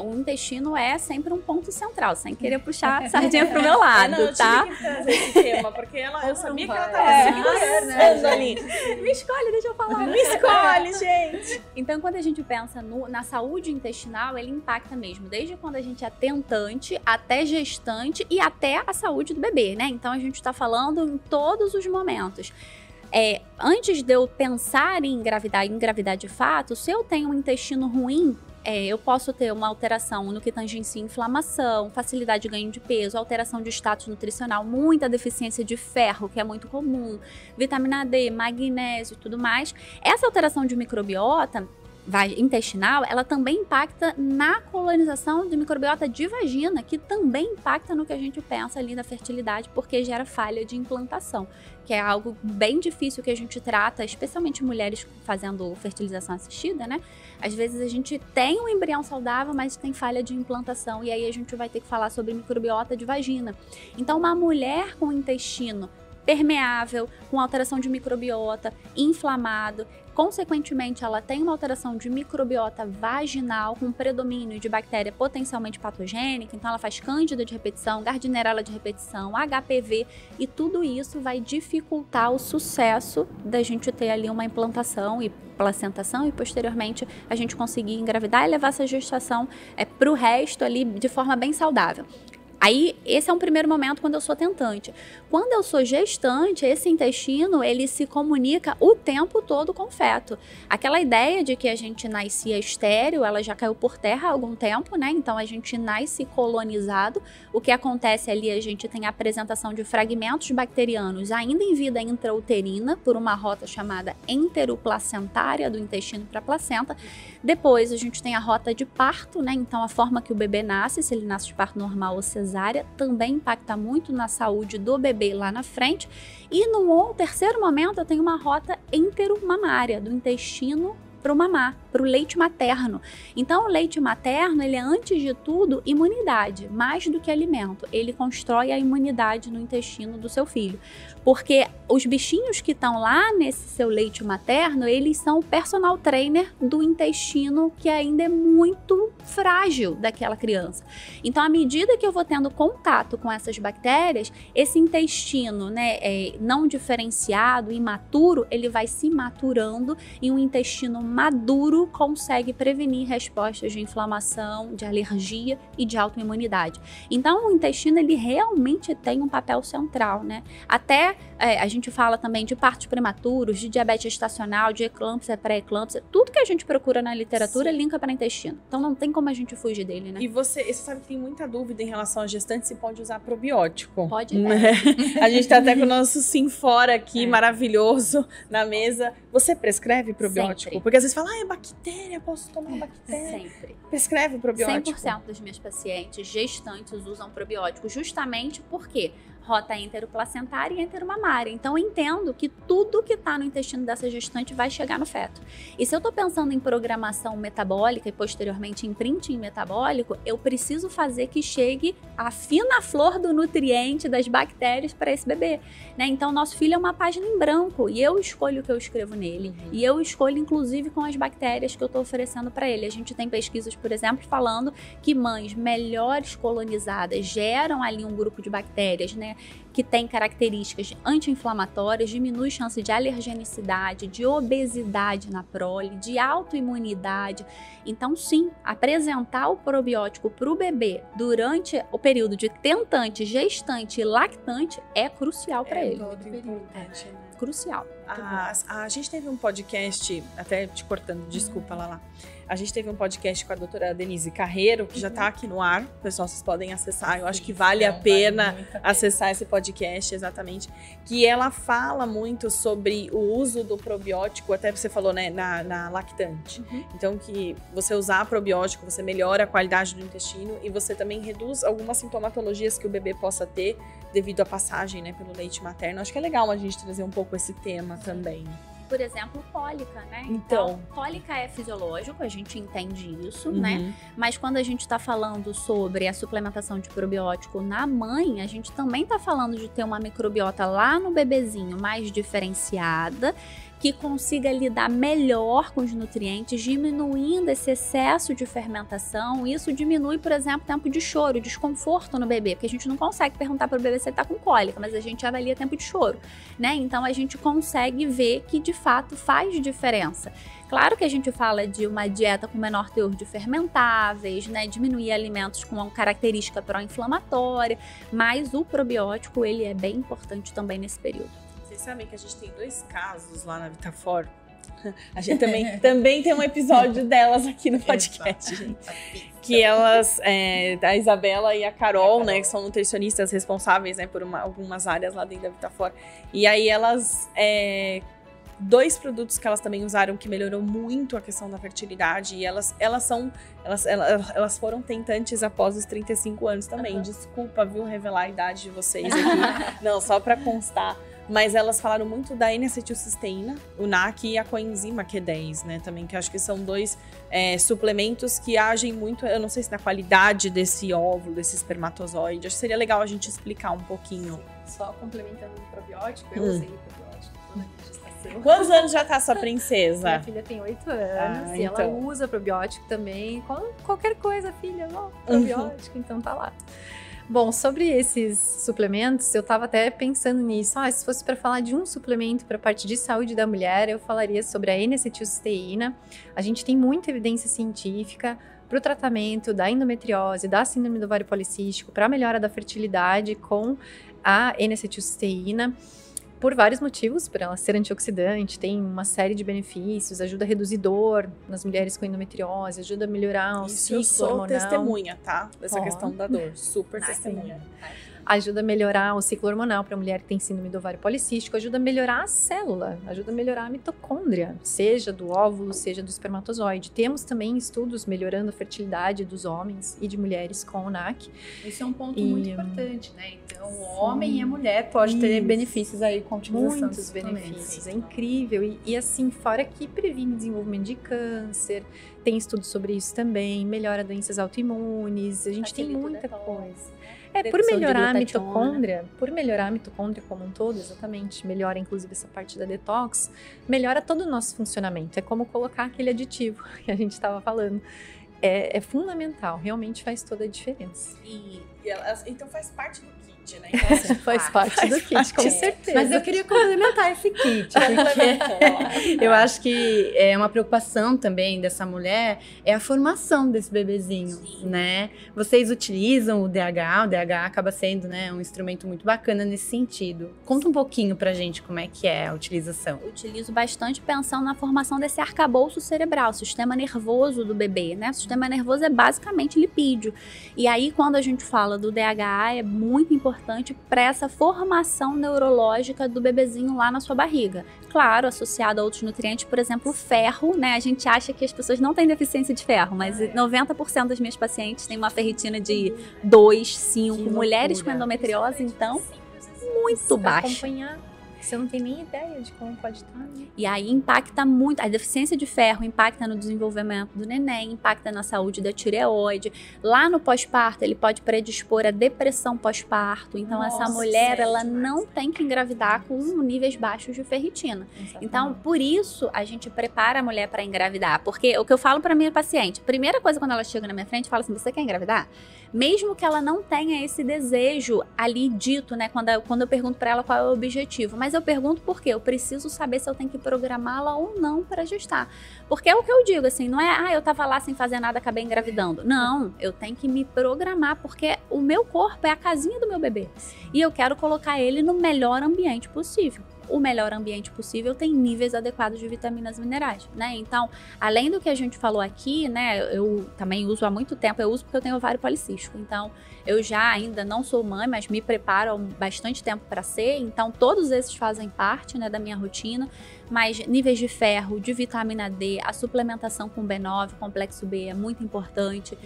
O intestino é sempre um ponto central, sem querer puxar a sardinha pro meu lado, não, eu tá? tive que trazer esse tema, porque eu sabia que ela vai? tava né, pensando ali. Me escolhe, deixa eu falar. Me escolhe, gente! Então, quando a gente pensa na saúde intestinal, ele impacta mesmo, desde quando a gente é tentante, até gestante e até a saúde do bebê, né? Então, a gente tá falando em todos os momentos. Antes de eu pensar em engravidar de fato, se eu tenho um intestino ruim, eu posso ter uma alteração no que tangencia inflamação, facilidade de ganho de peso, alteração de status nutricional, muita deficiência de ferro, que é muito comum, vitamina D, magnésio e tudo mais. Essa alteração de microbiota intestinal, ela também impacta na colonização de microbiota de vagina, que também impacta no que a gente pensa ali da fertilidade, porque gera falha de implantação, que é algo bem difícil que a gente trata, especialmente mulheres fazendo fertilização assistida, né? Às vezes a gente tem um embrião saudável, mas tem falha de implantação, e aí a gente vai ter que falar sobre microbiota de vagina. Então, uma mulher com intestino permeável, com alteração de microbiota, inflamado, consequentemente ela tem uma alteração de microbiota vaginal com predomínio de bactéria potencialmente patogênica, então ela faz cândida de repetição, gardnerella de repetição, HPV, e tudo isso vai dificultar o sucesso da gente ter ali uma implantação e placentação e posteriormente a gente conseguir engravidar e levar essa gestação para o resto ali de forma bem saudável. Aí, esse é um primeiro momento quando eu sou tentante. Quando eu sou gestante, esse intestino, ele se comunica o tempo todo com o feto. Aquela ideia de que a gente nascia estéril, ela já caiu por terra há algum tempo, né? Então, a gente nasce colonizado. O que acontece ali, a gente tem a apresentação de fragmentos bacterianos ainda em vida intrauterina, por uma rota chamada enteroplacentária do intestino para a placenta. Depois, a gente tem a rota de parto, né? Então, a forma que o bebê nasce, se ele nasce de parto normal ou cesárea, também impacta muito na saúde do bebê lá na frente. E no terceiro momento eu tenho uma rota enteromamária, do intestino para o mamar, para o leite materno. Então, o leite materno, ele é, antes de tudo, imunidade, mais do que alimento. Ele constrói a imunidade no intestino do seu filho. Porque os bichinhos que estão lá nesse seu leite materno, eles são o personal trainer do intestino, que ainda é muito frágil daquela criança. Então, à medida que eu vou tendo contato com essas bactérias, esse intestino, né, não diferenciado, imaturo, ele vai se maturando, e um intestino maduro consegue prevenir respostas de inflamação, de alergia e de autoimunidade. Então, o intestino, ele realmente tem um papel central, né? Até a gente fala também de partos prematuros, de diabetes gestacional, de eclâmpsia, pré-eclâmpsia, tudo que a gente procura na literatura linka para intestino. Então, não tem como a gente fugir dele, né? E você sabe que tem muita dúvida em relação a gestante se pode usar probiótico. Pode, né? A gente tá até com o nosso Sinfora aqui, maravilhoso, na mesa. Você prescreve probiótico? Sempre. Porque às vezes fala, é bactéria, posso tomar bactéria? Sempre. Prescreve probiótico? 100% das minhas pacientes gestantes usam probiótico, justamente porque rota enteroplacentária e enteromamária. Então, eu entendo que tudo que está no intestino dessa gestante vai chegar no feto. E se eu estou pensando em programação metabólica e posteriormente em printing metabólico, eu preciso fazer que chegue a fina flor do nutriente das bactérias para esse bebê, né? Então, nosso filho é uma página em branco e eu escolho o que eu escrevo nele. E eu escolho, inclusive, com as bactérias que eu estou oferecendo para ele. A gente tem pesquisas, por exemplo, falando que mães melhores colonizadas geram ali um grupo de bactérias, né, que tem características anti-inflamatórias, diminui chance de alergenicidade, de obesidade na prole, de autoimunidade. Então, sim, apresentar o probiótico para o bebê durante o período de tentante, gestante e lactante é crucial para ele. Muito importante, né? Crucial. A gente teve um podcast, até te cortando, desculpa, Lala. A gente teve um podcast com a doutora Denise Carreiro, que já está aqui no ar. Pessoal, vocês podem acessar. Eu acho que vale a pena acessar esse podcast, exatamente. Que ela fala muito sobre o uso do probiótico, até você falou, né, na lactante. Então, que você usar probiótico, você melhora a qualidade do intestino e você também reduz algumas sintomatologias que o bebê possa ter devido à passagem, né, pelo leite materno. Acho que é legal a gente trazer um pouco esse tema também. Por exemplo, cólica, né? Então, cólica é fisiológico, a gente entende isso, né? Mas quando a gente está falando sobre a suplementação de probiótico na mãe, a gente também está falando de ter uma microbiota lá no bebezinho mais diferenciada, que consiga lidar melhor com os nutrientes, diminuindo esse excesso de fermentação. Isso diminui, por exemplo, o tempo de choro, desconforto no bebê, porque a gente não consegue perguntar para o bebê se ele está com cólica, mas a gente avalia tempo de choro, né? Então, a gente consegue ver que, de fato, faz diferença. Claro que a gente fala de uma dieta com menor teor de fermentáveis, né? Diminuir alimentos com uma característica pró-inflamatória, mas o probiótico, ele é bem importante também nesse período. Vocês sabem que a gente tem 2 casos lá na Vitafor A gente também tem um episódio delas aqui no podcast, gente. Que elas, a Isabela e a Carol, né, que são nutricionistas responsáveis, né, por algumas áreas lá dentro da Vitafor. E aí elas, 2 produtos que elas também usaram que melhorou muito a questão da fertilidade. E elas foram tentantes após os 35 anos também. Desculpa, viu, revelar a idade de vocês aqui. Não, só pra constar. Mas elas falaram muito da N-acetilcisteína, o NAC e a coenzima Q10, né? Também, que eu acho que são 2 suplementos que agem muito, eu não sei se na qualidade desse óvulo, desse espermatozoide. Acho que seria legal a gente explicar um pouquinho. Só complementando o probiótico, eu usei o probiótico toda a gestação. Quantos anos já tá sua princesa? Minha filha tem 8 anos e ela usa probiótico também. Qualquer coisa, filha, probiótico, então tá lá. Bom, sobre esses suplementos, eu estava até pensando nisso. Se fosse para falar de um suplemento para a parte de saúde da mulher, eu falaria sobre a N-acetilcisteína. A gente tem muita evidência científica para o tratamento da endometriose, da síndrome do ovário policístico, para a melhora da fertilidade com a N-acetilcisteína. Por vários motivos, por ela ser antioxidante, tem uma série de benefícios, ajuda a reduzir dor nas mulheres com endometriose, ajuda a melhorar o ciclo hormonal. Eu sou testemunha, tá? Dessa questão da dor, super testemunha. ajuda a melhorar o ciclo hormonal para a mulher que tem síndrome do ovário policístico, ajuda a melhorar a célula, ajuda a melhorar a mitocôndria, seja do óvulo, seja do espermatozoide. Temos também estudos melhorando a fertilidade dos homens e de mulheres com o NAC. Esse é um ponto muito importante, né? Então, o homem e a mulher pode ter benefícios aí com a utilização. Muitos benefícios, é incrível. E assim, fora que previne desenvolvimento de câncer, tem estudos sobre isso também, melhora doenças autoimunes, a gente tem muita coisa. Por melhorar a mitocôndria, como um todo, exatamente, melhora inclusive essa parte da detox, melhora todo o nosso funcionamento. É como colocar aquele aditivo que a gente estava falando. É fundamental, realmente faz toda a diferença. Então faz parte do kit, né? Então, faz parte do kit, com certeza. Mas eu queria complementar esse kit, porque eu acho que é uma preocupação também dessa mulher, é a formação desse bebezinho, né? Vocês utilizam o DH acaba sendo, né, um instrumento muito bacana nesse sentido. Conta um pouquinho pra gente como é que é a utilização. Eu utilizo bastante pensando na formação desse arcabouço cerebral, sistema nervoso do bebê, né? O sistema nervoso é basicamente lipídio. E aí, quando a gente fala do DHA, é muito importante para essa formação neurológica do bebezinho lá na sua barriga. Claro, associado a outros nutrientes, por exemplo, o ferro, né? A gente acha que as pessoas não têm deficiência de ferro, mas 90% das minhas pacientes têm uma ferritina de 2, 5, mulheres com endometriose, então, muito baixa. Você não tem nem ideia de como pode estar, né? E aí impacta muito, a deficiência de ferro impacta no desenvolvimento do neném, impacta na saúde da tireoide. Lá no pós-parto, ele pode predispor a depressão pós-parto. Então, essa mulher, ela não tem que engravidar com níveis baixos de ferritina. Exatamente. Então, por isso, a gente prepara a mulher para engravidar. Porque o que eu falo para minha paciente, primeira coisa quando ela chega na minha frente, eu falo assim, você quer engravidar? Mesmo que ela não tenha esse desejo ali dito, né? Quando eu pergunto para ela qual é o objetivo. Mas eu pergunto por quê? Eu preciso saber se eu tenho que programá-la ou não para gestar. Porque é o que eu digo, assim, não é, eu tava lá sem fazer nada, acabei engravidando. Não, eu tenho que me programar, porque o meu corpo é a casinha do meu bebê. E eu quero colocar ele no melhor ambiente possível. O melhor ambiente possível tem níveis adequados de vitaminas e minerais, né? Então, além do que a gente falou aqui, né, eu também uso há muito tempo, eu uso porque eu tenho ovário policístico, então eu já ainda não sou mãe, mas me preparo há bastante tempo para ser, então todos esses fazem parte, né, da minha rotina, mas níveis de ferro, de vitamina D, a suplementação com B9, complexo B é muito importante.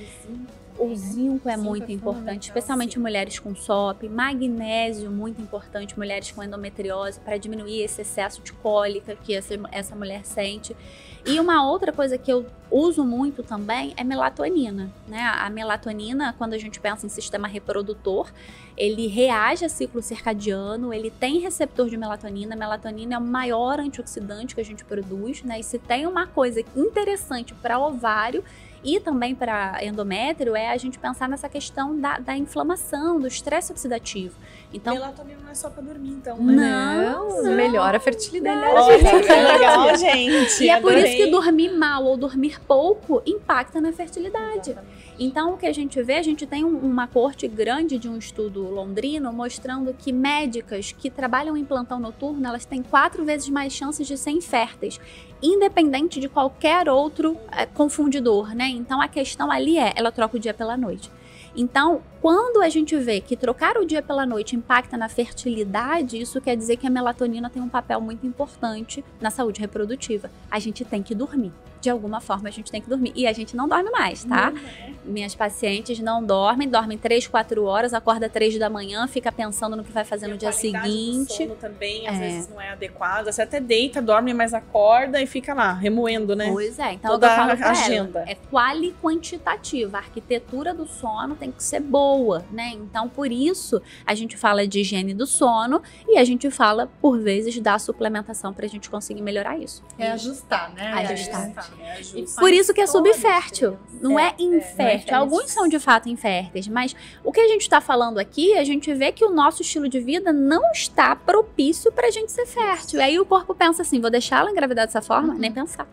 O zinco é muito importante, especialmente mulheres com SOP, magnésio muito importante, mulheres com endometriose, para diminuir esse excesso de cólica que essa mulher sente. E uma outra coisa que eu uso muito também é melatonina, né? A melatonina, quando a gente pensa em sistema reprodutor, ele reage a ciclo circadiano, ele tem receptor de melatonina. A melatonina é o maior antioxidante que a gente produz, né? E se tem uma coisa interessante para ovário E também para endométrio é a gente pensar nessa questão da inflamação, do estresse oxidativo. Então, melatonina não é só pra dormir, então. Não. Melhora a fertilidade. Olha, que legal, gente. E é por Adorei. isso que dormir mal ou dormir pouco impacta na fertilidade. Exatamente. Então, o que a gente tem uma corte grande de um estudo londrino mostrando que médicas que trabalham em plantão noturno, elas têm 4 vezes mais chances de ser inférteis, independente de qualquer outro confundidor, né? Então, a questão ali ela troca o dia pela noite. Então, quando a gente vê que trocar o dia pela noite impacta na fertilidade, isso quer dizer que a melatonina tem um papel muito importante na saúde reprodutiva. A gente tem que dormir. De alguma forma, a gente tem que dormir. E a gente não dorme mais, tá? Minhas pacientes não dormem 3, 4 horas, acorda 3 da manhã, fica pensando no que vai fazer no dia seguinte. O sono também, às vezes, não é adequado. Você até deita, dorme, mas acorda e fica lá, remoendo, né? Pois é. Então, toda eu falo pra agenda. ela, é quali-quantitativa. A arquitetura do sono tem que ser boa, né? Então, por isso, a gente fala de higiene do sono e a gente fala, por vezes, da suplementação pra gente conseguir melhorar isso. É ajustar, né? Ajustar. E Por isso que é toda a subfértil, não é infértil. Alguns são de fato inférteis, mas o que a gente está falando aqui, a gente vê que o nosso estilo de vida não está propício pra gente ser fértil. E aí o corpo pensa assim, vou deixar ela engravidar dessa forma? Nem pensar.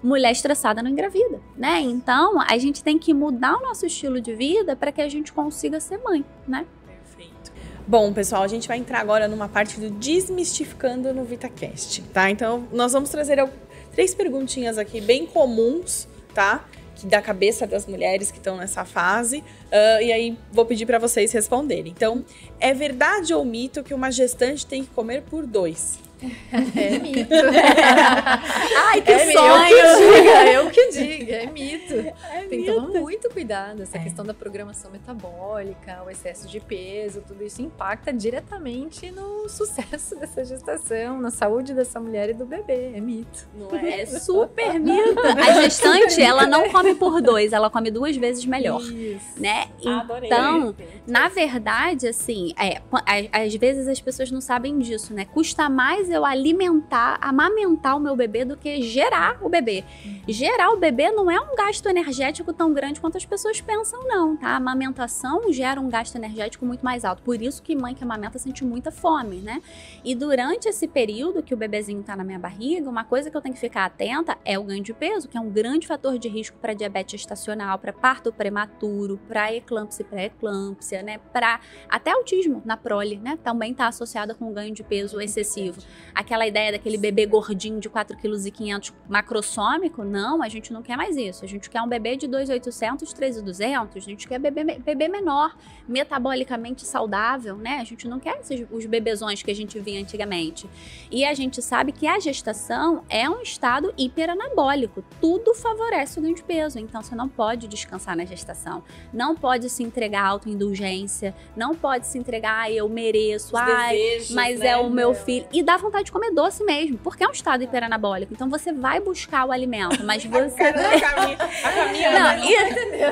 Mulher estressada não engravida, né? Então, a gente tem que mudar o nosso estilo de vida para que a gente consiga ser mãe, né? Perfeito. Bom, pessoal, a gente vai entrar agora numa parte do Desmistificando no VitaCast, tá? Então, nós vamos trazer 3 perguntinhas aqui bem comuns, tá? Da cabeça das mulheres que estão nessa fase. E aí, vou pedir para vocês responderem. Então, é verdade ou mito que uma gestante tem que comer por 2? É mito. Ai, que sonho! Eu que diga, é mito. Tem que tomar muito cuidado. Essa questão da programação metabólica, o excesso de peso, tudo isso impacta diretamente no sucesso dessa gestação, na saúde dessa mulher e do bebê. É mito. Não é? É super mito. A gestante, ela não come por 2, ela come 2 vezes melhor. Isso. Né? Adorei. Então, na verdade, assim, às vezes as pessoas não sabem disso, né? Custa mais eu amamentar o meu bebê do que gerar o bebê. Gerar o bebê não é um gasto energético tão grande quanto as pessoas pensam, não, tá? A amamentação gera um gasto energético muito mais alto. Por isso que mãe que amamenta sente muita fome, né? E durante esse período que o bebezinho tá na minha barriga, uma coisa que eu tenho que ficar atenta é o ganho de peso, que é um grande fator de risco para diabetes gestacional, para parto prematuro, para eclâmpsia e pré-eclâmpsia, né? Para até autismo na prole, né? Também tá associada com ganho de peso excessivo. Aquela ideia daquele bebê gordinho de 4,5 kg macrossômico, não, a gente não quer mais isso. A gente quer um bebê de 2.800, 3.200, a gente quer bebê menor, metabolicamente saudável, né? A gente não quer os bebezões que a gente via antigamente. E a gente sabe que a gestação é um estado hiperanabólico. Tudo favorece o ganho de peso. Então, você não pode descansar na gestação. Não pode se entregar à autoindulgência. Não pode se entregar, eu mereço, desejos, mas né? é o meu filho. E dá vontade de comer doce mesmo, porque é um estado hiperanabólico. Então, você vai buscar o alimento, mas você... A Camila,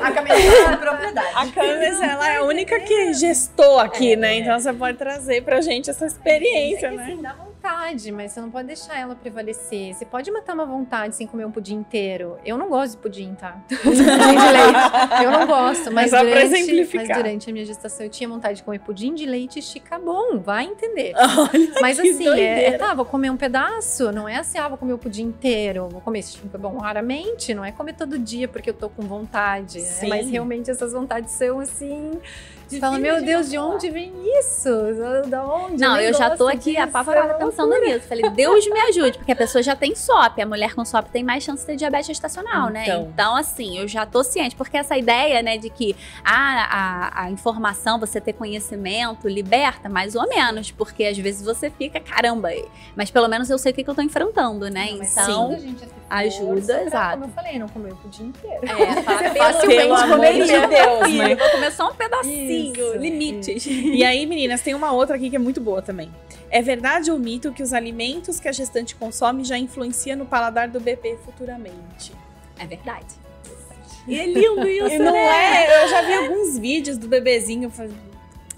A Camila é propriedade. A Camila, ela é a única que gestou aqui, né? Então, você pode trazer pra gente essa experiência, né? Sim, dá vontade, mas você não pode deixar ela prevalecer. Você pode matar uma vontade sem comer um pudim inteiro. Eu não gosto de pudim, tá? Pudim de leite. Eu não gosto, mas só pra exemplificar. Mas durante a minha gestação eu tinha vontade de comer pudim de leite Chicabon, vai entender. Olha, mas que assim, doideira. vou comer um pedaço, não é assim, vou comer o pudim inteiro, vou comer esse Chicabon raramente, não é comer todo dia porque eu tô com vontade, né? Mas realmente essas vontades são assim... Você fala, meu Deus, de onde vem isso? Da onde? Não, eu já tô aqui apavorada pensando nisso. Falei, Deus me ajude, porque a pessoa já tem SOP. A mulher com SOP tem mais chance de ter diabetes gestacional, né? Então, assim, eu já tô ciente. Porque essa ideia, né, de que a informação, você ter conhecimento, liberta, mais ou menos. Porque às vezes você fica, caramba, mas pelo menos eu sei o que eu tô enfrentando, né? Não, então, a gente ajuda, pra, exato. Como eu falei, não comer o pudim inteiro. Pelo amor de Deus, né? Eu vou comer só um pedacinho. Limites. E aí, meninas, tem uma outra aqui que é muito boa também. É verdade ou mito que os alimentos que a gestante consome já influenciam no paladar do bebê futuramente? É verdade. E é lindo isso, E não né? é? Eu já vi alguns vídeos do bebezinho.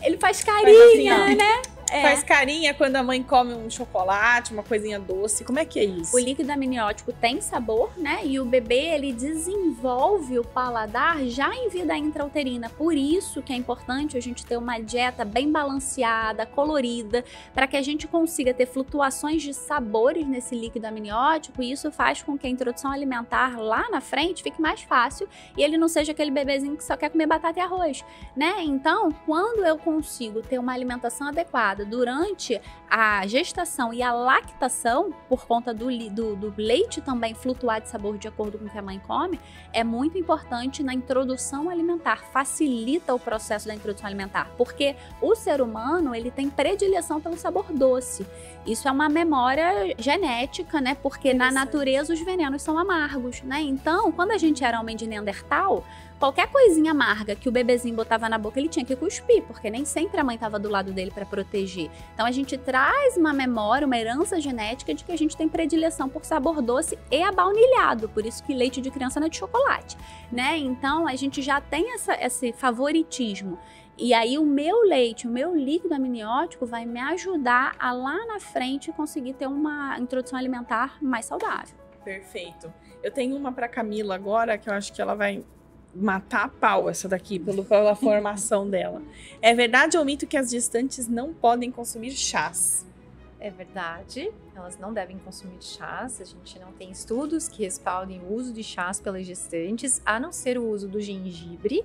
Ele faz carinha, assim, né? Faz carinha quando a mãe come um chocolate, uma coisinha doce. Como é que é isso? O líquido amniótico tem sabor, né? E o bebê, ele desenvolve o paladar já em vida intrauterina. Por isso que é importante a gente ter uma dieta bem balanceada, colorida, para que a gente consiga ter flutuações de sabores nesse líquido amniótico. E isso faz com que a introdução alimentar lá na frente fique mais fácil e ele não seja aquele bebezinho que só quer comer batata e arroz, né? Então, quando eu consigo ter uma alimentação adequada durante a gestação e a lactação, por conta do leite também flutuar de sabor de acordo com o que a mãe come, é muito importante na introdução alimentar, facilita o processo da introdução alimentar, porque o ser humano, ele tem predileção pelo sabor doce. Isso é uma memória genética, né? Porque na natureza os venenos são amargos, né? Então, quando a gente era homem de Neandertal, qualquer coisinha amarga que o bebezinho botava na boca, ele tinha que cuspir, porque nem sempre a mãe estava do lado dele para proteger. Então a gente traz uma memória, uma herança genética de que a gente tem predileção por sabor doce e abaunilhado, por isso que leite de criança não é de chocolate, né? Então a gente já tem esse favoritismo. E aí o meu leite, o meu líquido amniótico vai me ajudar a lá na frente conseguir ter uma introdução alimentar mais saudável. Perfeito. Eu tenho uma para Camila agora, que eu acho que ela vai matar a pau essa daqui, pela formação dela. É verdade ou mito que as gestantes não podem consumir chás? É verdade, elas não devem consumir chás, a gente não tem estudos que respaldem o uso de chás pelas gestantes, a não ser o uso do gengibre,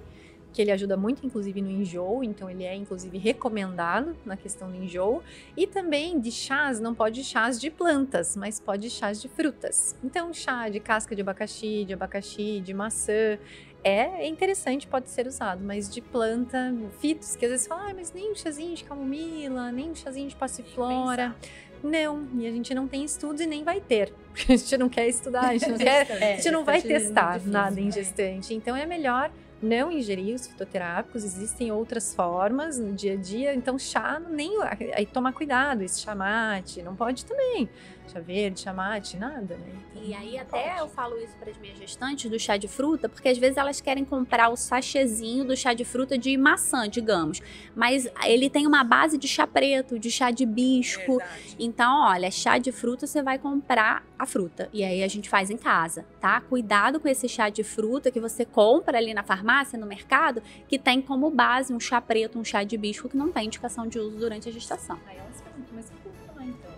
que ele ajuda muito, inclusive, no enjoo, então ele é, inclusive, recomendado na questão do enjoo. E também de chás, não pode chás de plantas, mas pode chás de frutas. Então, chá de casca de abacaxi, de maçã, é interessante, pode ser usado, mas de planta, fitos, que às vezes falam, mas nem um chazinho de camomila, nem um chazinho de passiflora. Não, e a gente não tem estudos e nem vai ter, porque a gente não quer estudar, a gente não, a gente não vai testar nada em gestante. Então é melhor não ingerir os fitoterápicos, existem outras formas no dia a dia, então chá, nem aí tomar cuidado, esse chá mate, não pode também, chá verde, chá mate, nada, né? Então, e aí até eu falo isso para as minhas gestantes do chá de fruta, porque às vezes elas querem comprar o sachêzinho do chá de fruta de maçã, digamos, mas ele tem uma base de chá preto, de chá de hibisco. Verdade. Então, olha, chá de fruta você vai comprar a fruta e aí a gente faz em casa, tá? Cuidado com esse chá de fruta que você compra ali na farmácia, no mercado, que tem como base um chá preto, um chá de hibisco que não tem indicação de uso durante a gestação. Aí elas perguntam, mas o que eu vou tomar então?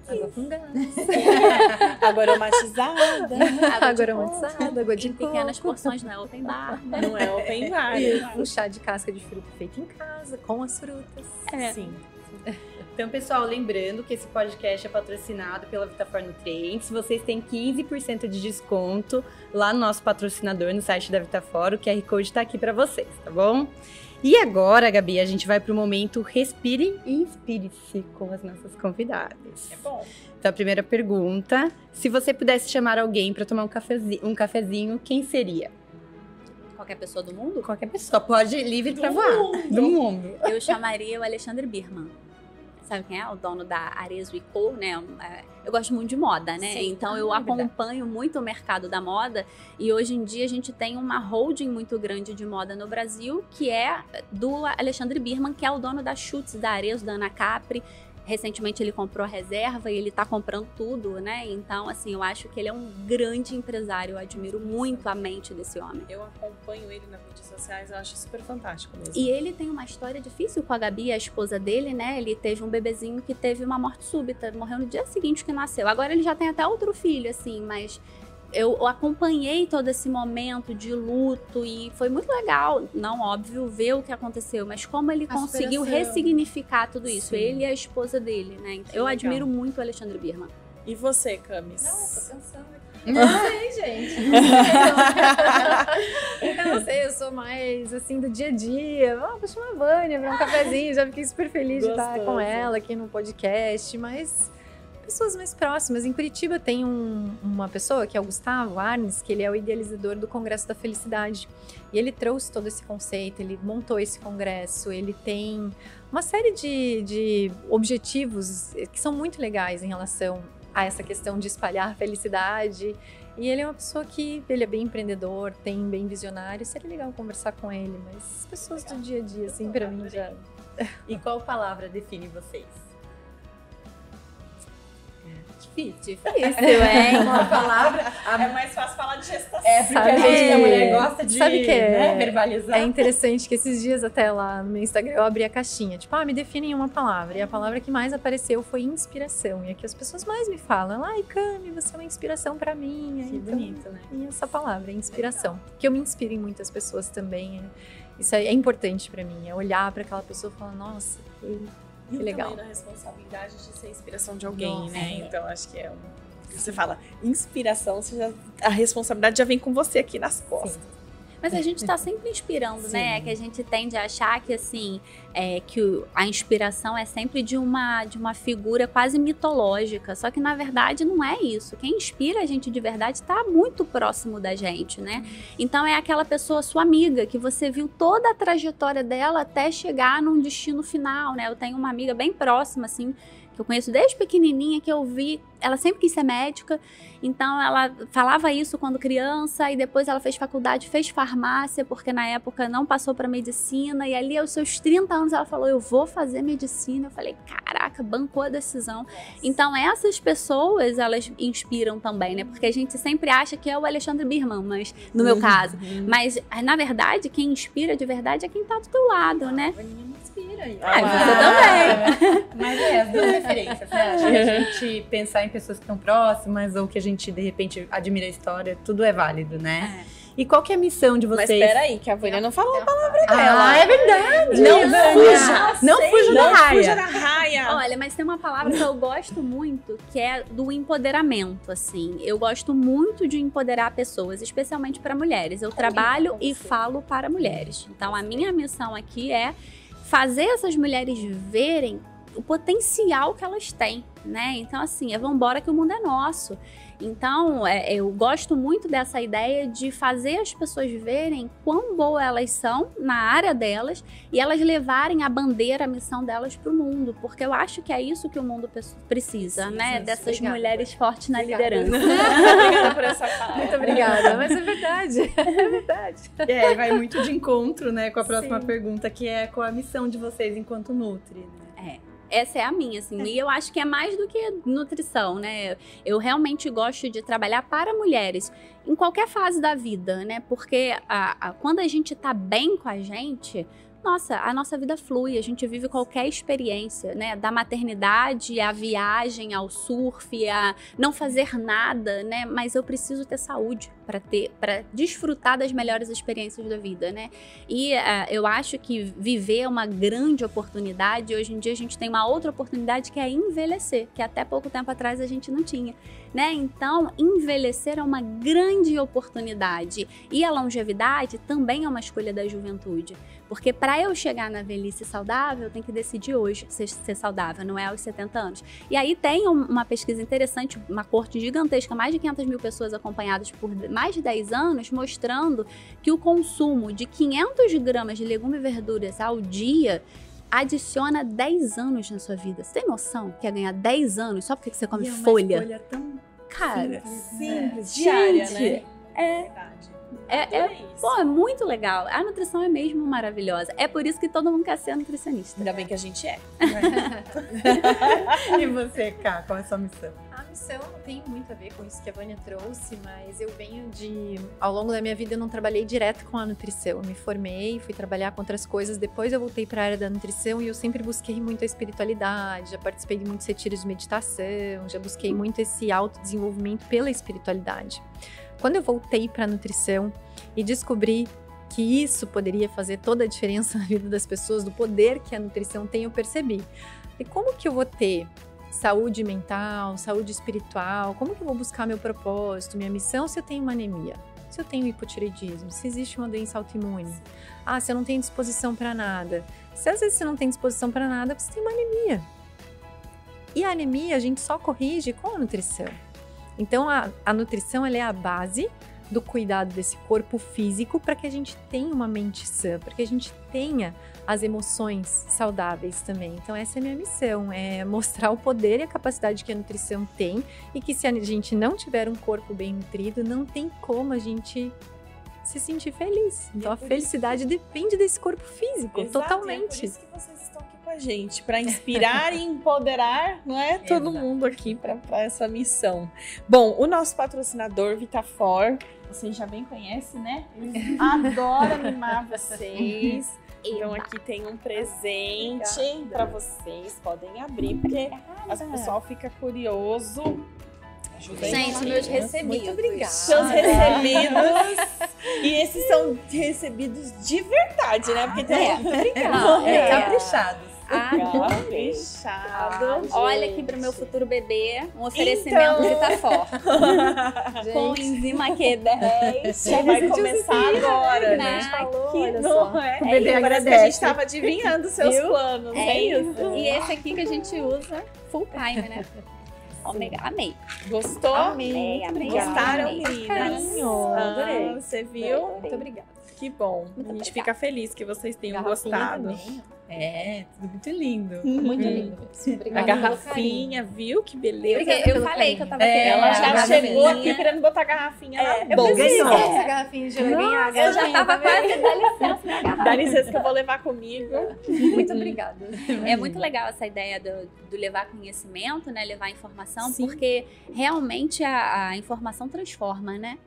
Água com gás. Água aromatizada. Água aromatizada, água de coco. Pequenas porções, não é open bar. Né? Não é open bar. Um chá de casca de fruta feito em casa, com as frutas. Sim. Então, pessoal, lembrando que esse podcast é patrocinado pela Vitafor Nutrientes. Vocês têm 15% de desconto lá no nosso patrocinador, no site da Vitafor. O QR Code está aqui para vocês, tá bom? E agora, Gabi, a gente vai para o momento Respire e Inspire-se com as nossas convidadas. É bom. Então, a primeira pergunta, se você pudesse chamar alguém para tomar um cafezinho, quem seria? Qualquer pessoa do mundo? Qualquer pessoa, pode ir livre para voar. Do mundo. Eu chamaria o Alexandre Birman. Sabe quem é? O dono da Arezzo & Co, né? Eu gosto muito de moda, né? Sim, então eu acompanho muito o mercado da moda e hoje em dia a gente tem uma holding muito grande de moda no Brasil que é do Alexandre Birman, que é o dono da Schutz, da Arezzo, da Ana Capri. Recentemente ele comprou a reserva e ele tá comprando tudo, né? Então, assim, eu acho que ele é um grande empresário. Eu admiro muito a mente desse homem. Eu acompanho ele nas redes sociais, eu acho super fantástico mesmo. E ele tem uma história difícil com a Gabi, a esposa dele, né? Ele teve um bebezinho que teve uma morte súbita, morreu no dia seguinte que nasceu. Agora ele já tem até outro filho, assim, mas eu acompanhei todo esse momento de luto e foi muito legal, não óbvio, ver o que aconteceu, mas como ele conseguiu ressignificar tudo isso, Sim. Ele e a esposa dele, né? Então, eu admiro muito o Alexandre Birman. E você, Camis? Não, eu tô pensando aqui. Não sei, gente. Eu não sei, eu sou mais assim do dia a dia. Vou chamar a Vânia pra um cafezinho, já fiquei super feliz de estar com ela aqui no podcast, mas pessoas mais próximas. Em Curitiba tem uma pessoa, que é o Gustavo Arnes, que ele é o idealizador do Congresso da Felicidade. E ele trouxe todo esse conceito, ele montou esse congresso, ele tem uma série de objetivos que são muito legais em relação a essa questão de espalhar a felicidade. E ele é uma pessoa que ele é bem empreendedor, bem visionário. Seria legal conversar com ele, mas as pessoas do dia a dia, assim, pra mim já E qual palavra define vocês? Difícil, hein? Uma palavra. É mais fácil falar de gestação. Porque a gente, a mulher gosta de Sabe que verbalizar. É interessante que esses dias até lá no meu Instagram eu abri a caixinha, tipo, me definem uma palavra. E a palavra que mais apareceu foi inspiração. E aqui as pessoas mais me falam, ai, Cami, você é uma inspiração pra mim. Que então, bonito, né? E essa palavra, inspiração. Que eu me inspiro em muitas pessoas também. Isso é importante pra mim, é olhar pra aquela pessoa e falar, nossa, que legal. Também da responsabilidade de ser inspiração de alguém, Nossa, né? Então, acho que você fala inspiração, a responsabilidade já vem com você aqui nas costas. Mas a gente tá sempre inspirando, né? Que a gente tende a achar que, assim, a inspiração é sempre de uma figura quase mitológica. Só que, na verdade, não é isso. Quem inspira a gente de verdade tá muito próximo da gente, né? Então, é aquela pessoa, sua amiga, que você viu toda a trajetória dela até chegar num destino final, né? Eu tenho uma amiga bem próxima, assim, que eu conheço desde pequenininha, que eu vi, ela sempre quis ser médica, então ela falava isso quando criança, e depois ela fez faculdade, fez farmácia, porque na época não passou para medicina, e ali aos seus 30 anos ela falou, eu vou fazer medicina. Eu falei, caraca, bancou a decisão. Então essas pessoas, elas inspiram também, né, porque a gente sempre acha que é o Alexandre Birman, mas no meu caso, mas na verdade quem inspira de verdade é quem tá do teu lado, né? Inspira. Você também. Mas as duas referências, né? Acho que a gente pensar em pessoas que estão próximas ou que a gente, de repente, admira a história, tudo é válido, né? E qual que é a missão de vocês? Mas peraí, que a Vânia não falou a palavra dela. É verdade! Não fuja da raia. fuja da raia. Olha, mas tem uma palavra que eu gosto muito, que é do empoderamento, assim. Eu gosto muito de empoderar pessoas, especialmente para mulheres. Eu trabalho e falo para mulheres. Então, a minha missão aqui é fazer essas mulheres verem o potencial que elas têm, né? Então, assim, vambora que o mundo é nosso. Então, eu gosto muito dessa ideia de fazer as pessoas verem quão boas elas são na área delas e elas levarem a bandeira, a missão delas para o mundo, porque eu acho que é isso que o mundo precisa, né? Dessas mulheres fortes na liderança. Obrigada por essa fala. Muito obrigada, mas é verdade, é verdade. Vai muito de encontro, né, com a próxima pergunta, que é qual a missão de vocês enquanto Nutri, né? Essa é a minha, assim, e eu acho que é mais do que nutrição, né? Eu realmente gosto de trabalhar para mulheres em qualquer fase da vida, né? Porque quando a gente tá bem com a gente, nossa, a nossa vida flui, a gente vive qualquer experiência, né? Da maternidade, à viagem, ao surf, a não fazer nada, né? Mas eu preciso ter saúde para desfrutar das melhores experiências da vida, né? E eu acho que viver é uma grande oportunidade. Hoje em dia a gente tem uma outra oportunidade que é envelhecer, que até pouco tempo atrás a gente não tinha, né? Então, envelhecer é uma grande oportunidade. E a longevidade também é uma escolha da juventude. Porque para eu chegar na velhice saudável, eu tenho que decidir hoje ser saudável, não é aos 70 anos. E aí tem uma pesquisa interessante, uma corte gigantesca, mais de 500 mil pessoas acompanhadas por mais de 10 anos, mostrando que o consumo de 500 gramas de legumes e verduras ao dia adiciona 10 anos na sua vida. Você tem noção que é ganhar 10 anos só porque você come folha? É uma escolha tão Cara, simples, diária, gente, né? É muito legal. A nutrição é mesmo maravilhosa. É por isso que todo mundo quer ser nutricionista. Ainda bem que a gente é. E você, Ká, qual é a sua missão? A missão não tem muito a ver com isso que a Vânia trouxe, mas eu venho de... Ao longo da minha vida eu não trabalhei direto com a nutrição. Eu me formei, fui trabalhar com outras coisas, depois eu voltei para a área da nutrição e eu sempre busquei muito a espiritualidade, já participei de muitos retiros de meditação, já busquei muito esse autodesenvolvimento pela espiritualidade. Quando eu voltei para a nutrição e descobri que isso poderia fazer toda a diferença na vida das pessoas, do poder que a nutrição tem, eu percebi. E como que eu vou ter saúde mental, saúde espiritual? Como que eu vou buscar meu propósito, minha missão se eu tenho uma anemia? Se eu tenho hipotireoidismo? Se existe uma doença autoimune? Se eu não tenho disposição para nada? Se às vezes você não tem disposição para nada, você tem uma anemia. E a anemia a gente só corrige com a nutrição. Então, a nutrição ela é a base do cuidado desse corpo físico para que a gente tenha uma mente sã, para que a gente tenha as emoções saudáveis também. Então, essa é a minha missão, é mostrar o poder e a capacidade que a nutrição tem e que se a gente não tiver um corpo bem nutrido, não tem como a gente se sentir feliz. Então a felicidade depende desse corpo físico, Exato, totalmente. E é por isso que vocês estão aqui com a gente, para inspirar e empoderar, não é? Todo mundo aqui para essa missão. Bom, o nosso patrocinador Vitafor, vocês já bem conhecem, né? Eles adoram mimar vocês. Então aqui tem um presente para vocês, podem abrir, porque o pessoal fica curioso. Gente, meus recebidos. Muito obrigada. Seus recebidos. E esses são recebidos de verdade, né? Porque tem Caprichados. caprichado. Olha aqui pro meu futuro bebê, um oferecimento Vitafor. Com enzima Q10. Já vai começar agora, né? Olha só. Não é? O bebê Parece que a agradece. gente estava adivinhando seus planos. É isso. E esse aqui que a gente usa full time, né? Ômega, amei. Gostou? Amei. Gostaram, Amei. meninas? Adorei. Você viu? Muito obrigada. Que bom. Muito a gente obrigada. fica feliz que vocês tenham Garrafinha gostado. também. Tudo muito lindo. Muito lindo mesmo. A Obrigada garrafinha, viu? Que beleza. Porque eu falei que eu tava É, querendo. Ela já a chegou garrafinha. aqui querendo botar a garrafinha na Eu bolsa. preciso ganhou. dessa garrafinha de levinha. Eu já tava quase, dá licença, minha garrafa. Dá licença que eu vou levar comigo. Muito obrigada. É muito legal essa ideia do levar conhecimento, né? Levar informação, Sim. porque realmente a informação transforma, né?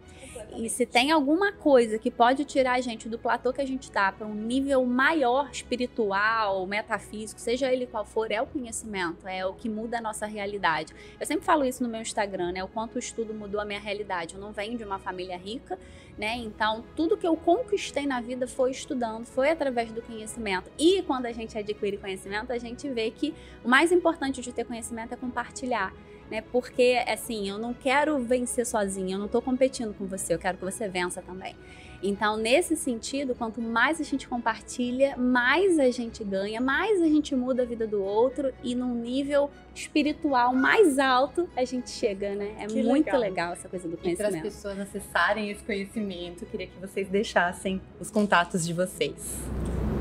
E se tem alguma coisa que pode tirar a gente do platô que a gente tá para um nível maior espiritual, metafísico, seja ele qual for, é o conhecimento, é o que muda a nossa realidade. Eu sempre falo isso no meu Instagram, né? O quanto o estudo mudou a minha realidade. Eu não venho de uma família rica, né? Então, tudo que eu conquistei na vida foi estudando, foi através do conhecimento. E quando a gente adquire conhecimento, a gente vê que o mais importante de ter conhecimento é compartilhar. Né? Porque, assim, eu não quero vencer sozinha, eu não tô competindo com você, eu quero que você vença também. Então, nesse sentido, quanto mais a gente compartilha, mais a gente ganha, mais a gente muda a vida do outro e num nível espiritual mais alto a gente chega, né? É Que muito legal. legal essa coisa do E para as conhecimento. pessoas acessarem esse conhecimento, eu queria que vocês deixassem os contatos de vocês.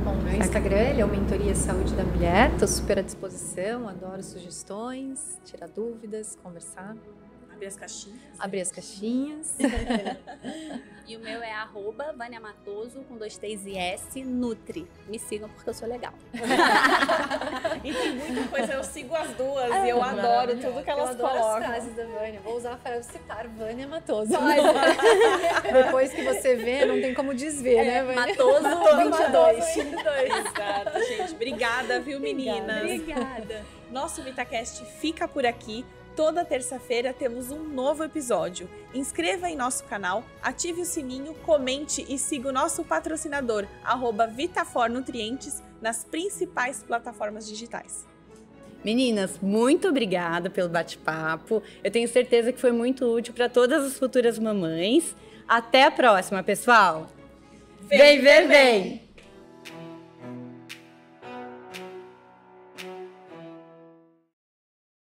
Bom, meu Instagram ele é o Mentoria Saúde da Mulher. Tô super à disposição, adoro sugestões, tirar dúvidas, conversar, Abrir as caixinhas. abrir as caixinhas. E o meu é @Vânia Matoso, com 2 T's e S, Nutri. Me sigam porque eu sou legal. E tem muita coisa, eu sigo as duas e eu adoro tudo que elas Eu adoro colocam. as frases da Vânia. Vou usar para citar Vânia Matoso. Depois que você vê, não tem como desver, né, Vânia? Matoso 22. Exato, gente. Obrigada, viu, meninas? Obrigada. Nosso VitaCast fica por aqui. Toda terça-feira temos um novo episódio. Inscreva em nosso canal, ative o sininho, comente e siga o nosso patrocinador, @VitaforNutrientes, nas principais plataformas digitais. Meninas, muito obrigada pelo bate-papo. Eu tenho certeza que foi muito útil para todas as futuras mamães. Até a próxima, pessoal. Vem ver bem!